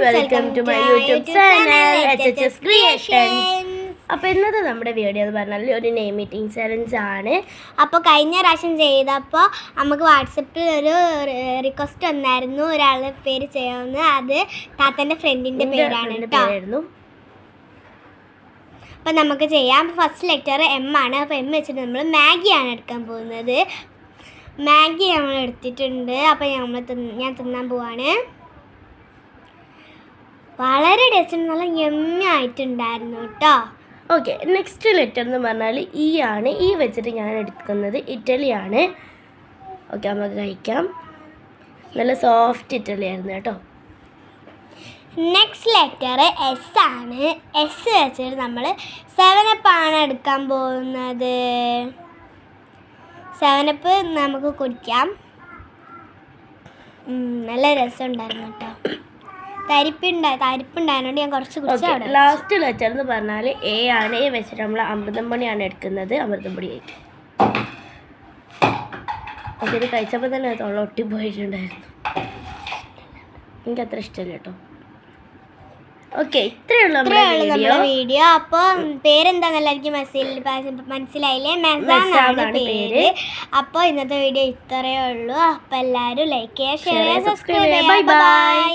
Welcome to my YouTube channel HHS creations. അപ്പോൾ ഇന്നത്തെ നമ്മുടെ വീഡിയോ എന്ന് പറഞ്ഞാൽ ഒരു നെയിം മീറ്റിംഗ് ചലഞ്ച് ആണ്. അപ്പോൾ കഴിഞ്ഞ പ്രാവശ്യം ചെയ്തപ്പോൾ നമുക്ക് വാട്സപ്പിൽ ഒരു റിക്വസ്റ്റ് വന്നായിരുന്നു ഒരാളുടെ പേര് ചെയ്യാമെന്ന്. അത് താത്തൻ്റെ ഫ്രണ്ടിൻ്റെ പേരായിരുന്നു. അപ്പോൾ നമുക്ക് ചെയ്യാം. ഫസ്റ്റ് ലെറ്റർ M ആണ്. അപ്പോൾ M വെച്ചിട്ട് നമ്മൾ മാഗിയാണ് എടുക്കാൻ പോകുന്നത്. മാഗി നമ്മൾ എടുത്തിട്ടുണ്ട്. അപ്പോൾ ഞാൻ തിന്നാൻ പോവാണ്. വളരെ ടേസ്റ്റ് നല്ല യമ്മി ആയിട്ടുണ്ടായിരുന്നു കേട്ടോ. ഓക്കെ, നെക്സ്റ്റ് ലെറ്റർ എന്ന് പറഞ്ഞാൽ E ആണ്. E വെച്ചിട്ട് ഞാൻ എടുക്കുന്നത് ഇറ്റലിയാണ്. ഓക്കെ, നമുക്ക് കഴിക്കാം. നല്ല സോഫ്റ്റ് ഇറ്റലി ആയിരുന്നു കേട്ടോ. നെക്സ്റ്റ് ലെറ്റർ S ആണ്. S വെച്ചിട്ട് നമ്മൾ 7up ആണ് എടുക്കാൻ പോകുന്നത്. 7up നമുക്ക് കുടിക്കാം. നല്ല രസമുണ്ടായിരുന്നു കേട്ടോ. തരിപ്പുണ്ടായതുകൊണ്ട് ഞാൻ കുറച്ച് കുടിച്ചു. ലാസ്റ്റ് ലെറ്റർ എന്ന് പറഞ്ഞാൽ A ആണ്. A വെച്ചിട്ട് നമ്മൾ അമൃതം പൊടിയാണ് എടുക്കുന്നത്. അമൃതം പൊടി കഴിക്കും. ഓക്കെ, ഇത് കഴിച്ചപ്പോൾ തന്നെ തൊള്ള ഒട്ടിപ്പോയിട്ടുണ്ടായിരുന്നു. എനിക്ക് അത്ര ഇഷ്ടമല്ല കേട്ടോ. ഓക്കെ, ഇത്രയുള്ള നമ്മുടെ വീഡിയോ. അപ്പോൾ പേരെന്താണെന്ന് എല്ലാവർക്കും മനസ്സിലായില്ലേ? മെസാനാണ് പേര്. അപ്പോൾ ഇന്നത്തെ വീഡിയോ ഇത്രയേ ഉള്ളൂ. അപ്പോൾ എല്ലാവരും ലൈക്ക് ചെയ്യുക, ഷെയർ ചെയ്യുക, സബ്സ്ക്രൈബ് ചെയ്യുക. Bye bye.